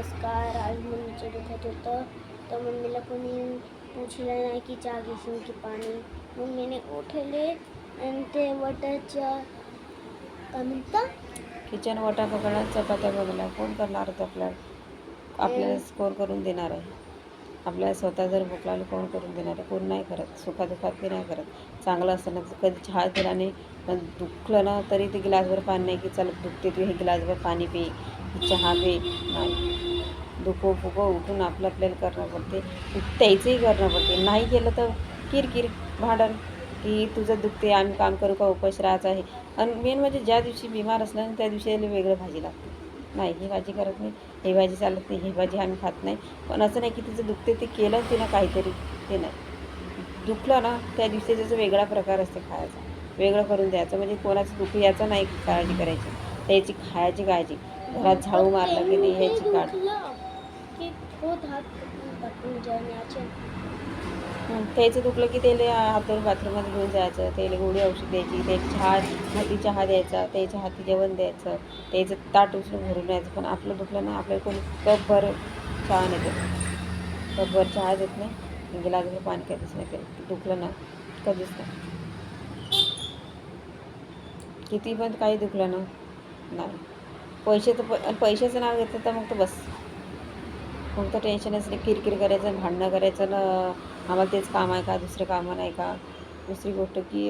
नमस्कार. आज मम्मीचं दुखत होतं तर मम्मीला कोणी पूछलं नाही की चहा घेशील की पाणी. मम्मीने उठले आणि ते वटाच्या काय म्हणता किचन वाटा पकडला, चपात्या बघला. कोण करणार होतं आपल्याला स्कोर करून देणार आहे? आपल्याला स्वतः जर भूक लागली कोण करून देणार आहे? कोण नाही करत. सुखादुखात ते नाही करत. चांगलं असताना कधी चहा केला नाही, पण दुखलं ना तरी ते गिलासभर पाणी नाही की चल दुखते तू हे गिलासभर पाणी पे, चहा पे. नाही, दुखो फुको उठून आपल्याला करणं पडते. त्याचंही करणं पडते. नाही केलं तर किरकिर भांडण की तुझं दुखते, आम्ही काम करू का, उपास राहायचं आहे. आणि मेन म्हणजे ज्या दिवशी बिमार असलं ना त्या दिवशी वेगळं भाजी लागते. नाही ही भाजी करत नाही, ही भाजी चालत नाही, ही भाजी आम्ही खात नाही. पण असं नाही की तिचं दुखते ते केलं तिनं काहीतरी, ते नाही. दुखलं ना त्या दिवशी त्याचा वेगळा प्रकार असते खायचा, वेगळं करून द्यायचं. म्हणजे कोणाचं दुःख याचं नाही काळजी करायची, त्याची खायची काळजी. घरात झाडू मारला की नाही ह्याची काळजी. त्याचं दुखलं की त्याला हातून बाथरूममध्ये घेऊन जायचं, त्याला गोळी औषध द्यायची, त्याची हाती चहा द्यायचा, त्याच्या हाती जेवण द्यायचं, त्याचं ताट उचलून भरून यायचं. पण आपलं दुखलं ना आपल्याला कोणी कपभर चहा नाही देत, कपभर चहा देत नाही, गिलासभर पाणी कधीच नाही देत. दुखलं ना कधीच नाही. किती पण काही दुखलं ना नाही. पैशाचं नाव घेतलं तर मग तर बस, मग तर टेन्शनच नाही. किरकिर करायचं, भांडणं करायचं ना, आम्हाला तेच काम आहे का, दुसरं कामं नाही का. दुसरी गोष्ट की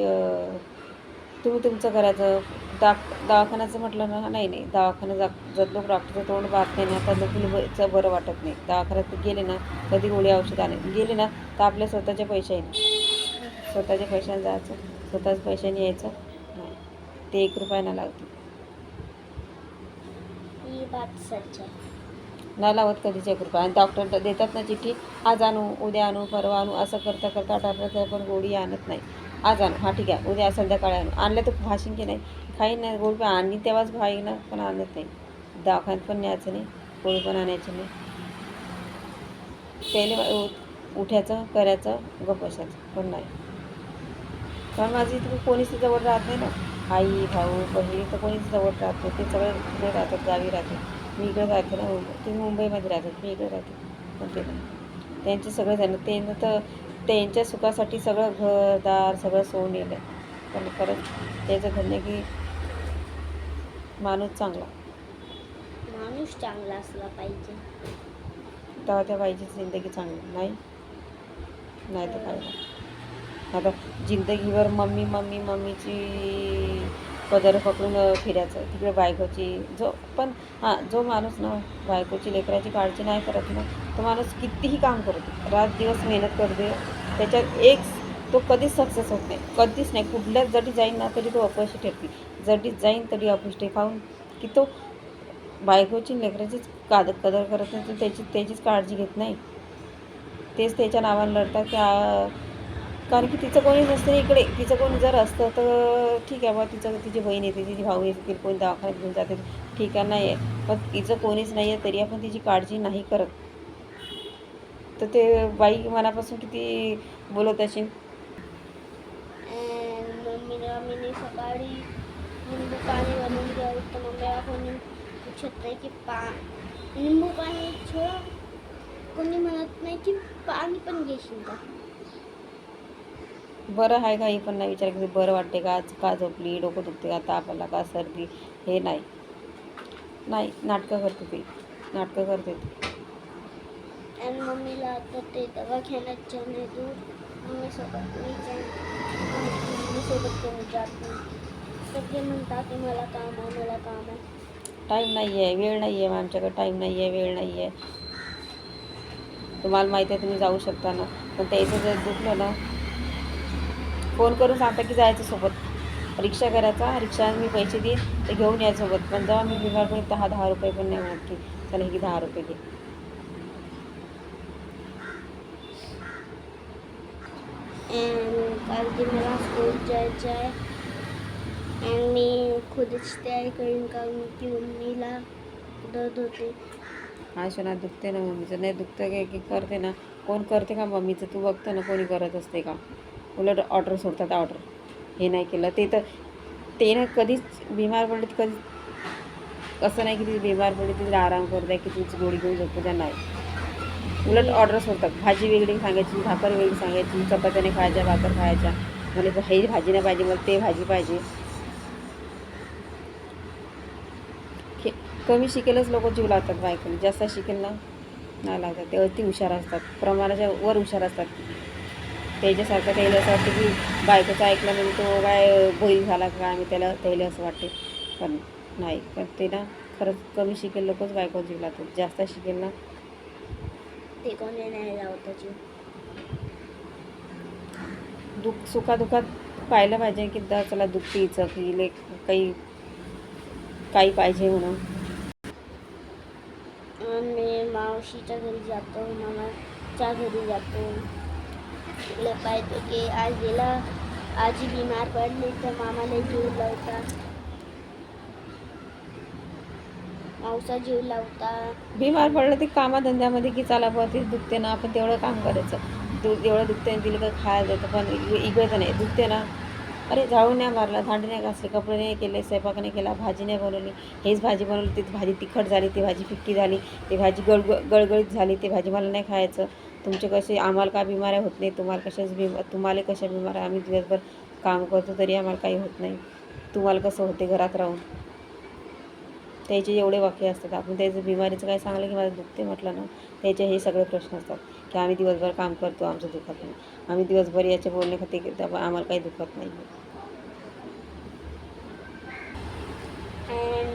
तुम्ही तुमचं करायचं. दवाखान्याचं म्हटलं ना, नाही दवाखान्यात जर लोक डॉक्टरचं तोंड पाहत नाही ना तर लोकांचं बरं वाटत नाही. दवाखान्यात गेले ना कधी गोळी औषध आले गेले ना तर आपल्या स्वतःच्या पैशाने, स्वतःच्या पैशाने जायचं, स्वतःच पैशाने यायचं. नाही ते 1 रुपया नाही लागते. ही बात सच आहे. नाही लावत कधीच 1 रुपया. आणि डॉक्टर देतात ना चिठ्ठी, आज आणू, उद्या आणू, परवा आणू, असं करता करता आठवड्यात पण गोळी आणत नाही. आज आणू, हां ठीक आहे, उद्या संध्याकाळी आणू. आणलं तर भाशीन की नाही, खाईन नाही गोळी, आणि तेव्हाच खाईन ना, पण आणत नाही. दवाखान्यात पण न्यायचं नाही, गोळी पण आणायची नाही. पहिले उठायचं, करायचं, गप्प बसायचं. पण नाही, कारण माझी इथे कोणीच जवळ राहत नाही ना. आई भाऊ बहीण तर कोणीच जवळ राहत नाही. ते सगळे इकडे राहतात, गावी राहतात. मी इकडे राहते ना, ते मुंबईमध्ये राहतात, मी इकडे राहते. पण ते नाही, त्यांचे सगळे जण ते तर त्यांच्या सुखासाठी सगळं घरदार सगळं सोडून येलं. पण खरंच त्याचं धन्य की माणूस चांगला असला पाहिजे, तेव्हा त्या बाईची जिंदगी चांगली. नाही नाही तर काय नाही. आता जिंदगीभर मम्मीची पदर पकडून फिरायचं तिकडे बायकोची. जो माणूस ना बायकोची लेकराची काळजी नाही करत ना, तो माणूस कितीही काम करतो, रात दिवस मेहनत करते, त्याच्यात तो कधीच सक्सेस होत नाही, कधीच नाही. कुठल्याच जरी जाईन ना तरी तो अपयशी ठरते. जरी जाईन तरी अपयशी खाऊन की तो बायकोची लेकराचीच कदर करत नाही, तो त्याचीच काळजी घेत नाही. तेच त्याच्या नावानं लढतात की कारण की तिचं कोणी नसतं इकडे. तिचं कोणी जर असतं तर ठीक आहे बा, तिची बहीण येते, तिची भाऊ येते, तिला कोणी दवाखान्यात घेऊन जाते, ठीक आहे, नाही आहे. पण तिचं कोणीच नाही आहे तरी आपण तिची काळजी नाही करत, तर ते बाई मनापासून किती बोलत असेल. मम्मीने सकाळी लिंबू पाणी बनवून द्यावं तर मम्मीला कोणी पूछत नाही की लिंबू पाणी कोणी म्हणत नाही की पाणी पण घेशील का. बरं आहे का ही पण नाही विचार की बरं वाटते का, आज का झोपली, डोकं दुखते का, ताप आला का, सर्दी, हे नाही. नाटकं करते ती, नाटकं करते ती. आणि मम्मीला आता ते दवाखान्यात जाणे दूर, मम्मीसोबत कोणी जात नाही. सगळे म्हणतात की मला काम आहे. टाईम नाही आहे, वेळ नाही आहे, आमच्याकडे टाईम नाही आहे, वेळ नाही आहे. तुम्हाला माहिती आहे तुम्ही जाऊ शकता ना, पण त्याचं जर दुखलं ना फोन करून सांगता की जायचं सोबत, रिक्षा करायचा, रिक्षाने मी पैसे देईन ते घेऊन यायचं सोबत. पण जेव्हा मी बिमार पडेल 10 रुपये पण नाही म्हणत की चला की 10 रुपये घे. कारण की मला स्कूल जायचं आहे आणि मी खुदच तयारी करीन कारण की मम्मीला दर्द होते. हा शोना दुखते ना मम्मीचं, नाही दुखतं काय की करते ना. कोण करते का मम्मीचं, तू बघतो ना कोणी करत असते का. उलट ऑर्डर सोडतात, ऑर्डर हे नाही केलं ते तर ते ना कधीच बिमार पडले कधी असं नाही की ती बिमार पडली तिथे आराम करू द्या की तुमची गोळी घेऊन झोपू द्या, नाही. उलट ऑर्डर्स होतात, भाजी वेगळी सांगायची, भाकर वेगळी सांगायची, चपात्याने खायच्या, भाकर खायच्या, मला हे भाजी नाही पाहिजे, मला ते भाजी पाहिजे. कमी शिकेलच लोक जीव लावतात बायकोने, जास्त शिकेल ना नाही लावतात. ते अति हुशार असतात, प्रमाणाच्या वर हुशार असतात. त्याच्यासारखं त्याला असं वाटतं की बायकोचं ऐकलं म्हणजे तो काय बैल झाला का, आम्ही त्याला असं वाटते. पण नाही, पण ते ना खरंच कमी शिकेल लोकच बायको जीव लावतात, जास्त शिकेल ना ते कोणी नाही लावत जीव. सुखादुखात पाहिलं पाहिजे की चला दुखतीचं की लेक काही पाहिजे म्हणून. मी मावशीच्या घरी जातो, मामाच्या घरी जातो. तिकडे पाहतो की आज गेला आजी बिमार पडली तर मामाला जीव लावतात, मावसा जीव लावतात. बिमार पडलं ते कामाधंद्यामध्ये की चला बुवा ते दुखते ना, आपण तेवढं काम करायचं. एवढं दुखते दिलं का खायला देतं, पण इकडं नाही दुखते ना, अरे झाडू नाही मारला, भांडी नाही घासले, कपडे नाही केले, स्वयंपाक नाही केला, भाजी नाही बनवली, हेच भाजी बनवली, ती भाजी तिखट झाली, ती भाजी फिक्की झाली, ती भाजी गळगळीत झाली, ती भाजी मला नाही खायचं. तुमचे कसे आम्हाला का बिमाऱ्या होत नाही, तुम्हाला कशा बिमाऱ्या, आम्ही दिवसभर काम करतो तरी आम्हाला काही होत नाही, तुम्हाला कसं होते घरात राहून. त्याचे एवढे वाक्य असतात. आपण त्याचं बिमारीचं काय सांगलं की माझं दुखते म्हटलं ना, त्याचे हे सगळे प्रश्न असतात की आम्ही दिवसभर काम करतो, आमचं दुखत नाही, आम्ही दिवसभर याचे बोलणे खाते की आम्हाला काही दुखत नाही.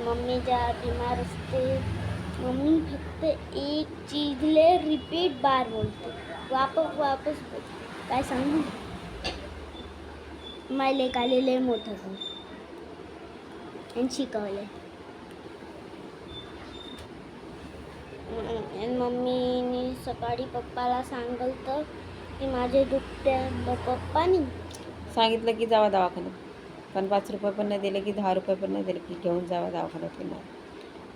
मम्मी जेव्हा बिमार असते, मम्मी फक्त एक चीजले रिपीट बार बोलते, वापस बोलते. काय सांगू, माझ्या लेकाले लय मोठं झालं आणि शिकवले. मम्मीने सकाळी पप्पाला सांगितलं की माझे दुखते, पप्पानी सांगितलं की जावा दवाखान्यात, पण 5 रुपये पण नाही दिले की 10 रुपये पण नाही दिले की घेऊन जावा दवाखान्यात. नाही,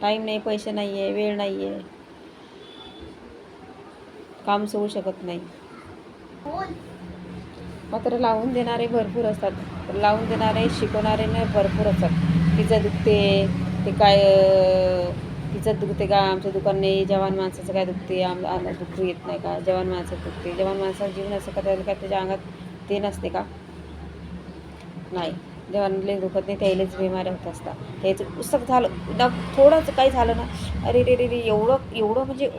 टाईम नाही, पैसे नाही आहे, वेळ नाही आहे, काम सोडू शकत नाही. मात्र लावून देणारे भरपूर असतात, लावून देणारे शिकवणारे नाही भरपूर असतात. तिचं दुखते ते काय, तिचं दुखते का, आमचं दुकान नाही, जवान माणसाचं काय दुखते, आम्हाला दुखू येत नाही का, जवान माणसाचं दुखते, जवान माणसाचं जीवन असं का त्याला काय त्याच्या अंगात ते नसते का, नाही. जवानले दुखत नाही, त्यालाच बिमाऱ्या होत असतात. त्याचं उसक झालं ना, थोडंच काही झालं ना, अरे रे रे रे एवढं म्हणजे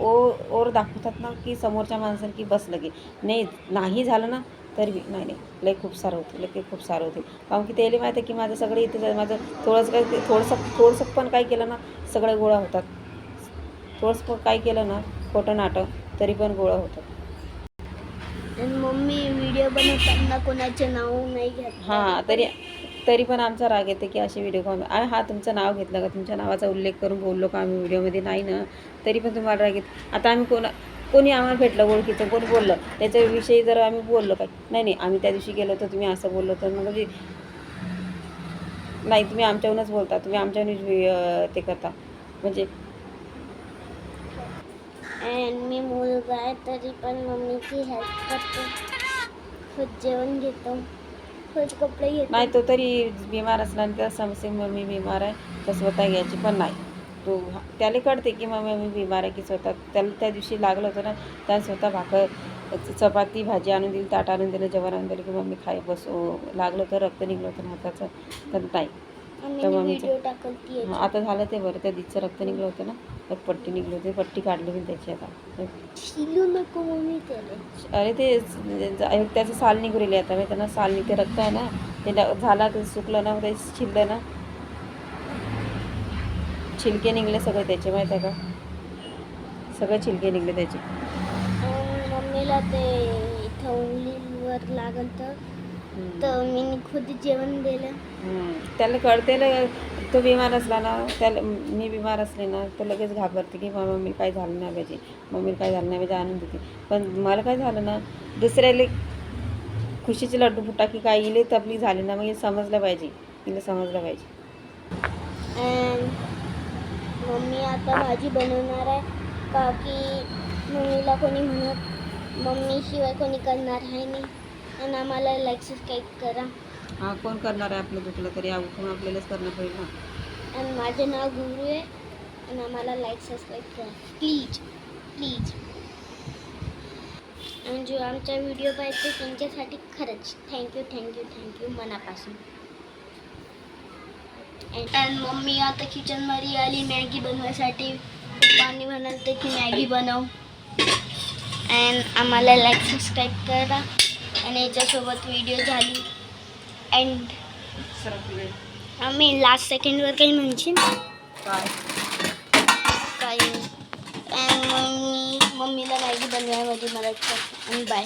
ओर दाखवतात ना की समोरच्या माणसाला की बस लगे नाही झालं ना तरी नाही लय खूप सारं होते कारण की त्याला माहिती आहे की माझं सगळं इथं माझं थोडंसं पण काय केलं ना सगळं गोळा होतात. थोडंसं पण काय केलं ना खोटं नाटक तरी पण गोळा होतात. आणि मम्मी व्हिडिओ बनवताना कोणाचे नाव नाही घेत. हां तरी पण आमचा राग येते की असे व्हिडिओ कॉल हा तुमचं नाव घेतलं का, तुमच्या नावाचा उल्लेख करून बोललो का आम्ही व्हिडिओमध्ये, नाही ना, तरी पण तुम्हाला राग येते. आता आम्ही कोणी आम्हाला भेटलं ओळखीचं कोणी बोललं त्याच्याविषयी जर आम्ही बोललो काय नाही आम्ही त्या दिवशी गेलो तर तुम्ही असं बोललो तर मग म्हणजे नाही, तुम्ही आमच्याहूनच बोलता, तुम्ही आमच्याहूनच ते करता म्हणजे. मी मुलगा आहे तरी पण मम्मीची हेल्प करतो, खुद जेवण घेतो, खुद कपडे घेतो. नाही तो तरी बिमार असला आणि त्या समस्ये मम्मी बिमार आहे तर स्वतः घ्यायची पण नाही. तो त्याला कळते की मम्मी बिमार आहे की स्वतः त्याला त्या दिवशी लागलं होतं ना त्याने स्वतः भाकर चपाती भाजी आणून दिली, ताट आणून दिलं, जेवण आणून दिलं की मम्मी खाई बसो. लागलं तर रक्त निघलं होतं हाताचं तर नाही तर मम्मीचं आता झालं ते बरं. त्या दिवशीचं रक्त निघलं होतं ना तर पट्टी निघली होती, पट्टी काढली मी त्याची आता. शिलू नको मम्मी त्याला. अरे ते त्याचं साल निघू राहिले आता मी त्यांना साल निघते रक्त आहे ना ते झाला ते सुकलं ना ते छिललं ना छिलके निघले सगळे त्याचे माहीत आहे का, सगळे छिलके निघले त्याचे. मम्मीला ते इथं उंगलीवर लागल तर मी खुद जेवण दिलं. त्याला कळते ना तो बिमार असला ना त्याला मी बिमार असले ना तर लगेच घाबरते की मम्मी काय झालं नाही पाहिजे, मम्मीला काय झालं नाही पाहिजे आणून देते. पण मला काय झालं ना दुसऱ्याला खुशीचे लड्डू फुटा की काय इले तबलीग झाली ना मग समजलं पाहिजे, तिला समजलं पाहिजे. मम्मी आता भाजी बनवणार आहे का की मम्मीला कोणी म्हणत मम्मीशिवाय कोणी करणार आहे नाही आणि आम्हाला लाईक सबस्क्राईब करा. हां कोण करणार आहे, आपलं दुखलं तरी उठून आपल्यालाच करणं पडेल ना. आणि माझं नाव गुरु आहे. आणि आम्हाला लाईक सबस्क्राईब करा प्लीज प्लीज. आणि जो आमचा व्हिडिओ पाहते त्यांच्यासाठी खरंच थँक्यू मनापासून. अँड मम्मी आता किचनमध्ये आली मॅगी बनवायसाठी. पप्पांनी म्हणाले की मॅगी बनव. अँड आम्हाला लाईक सबस्क्राईब करा. आणि याच्यासोबत व्हिडिओ झाली. अँड आम्ही लास्ट सेकंडवर काही म्हणशील काही. अँड मम्मीला मॅगी बनवायमध्ये मदत करते. आणि बाय.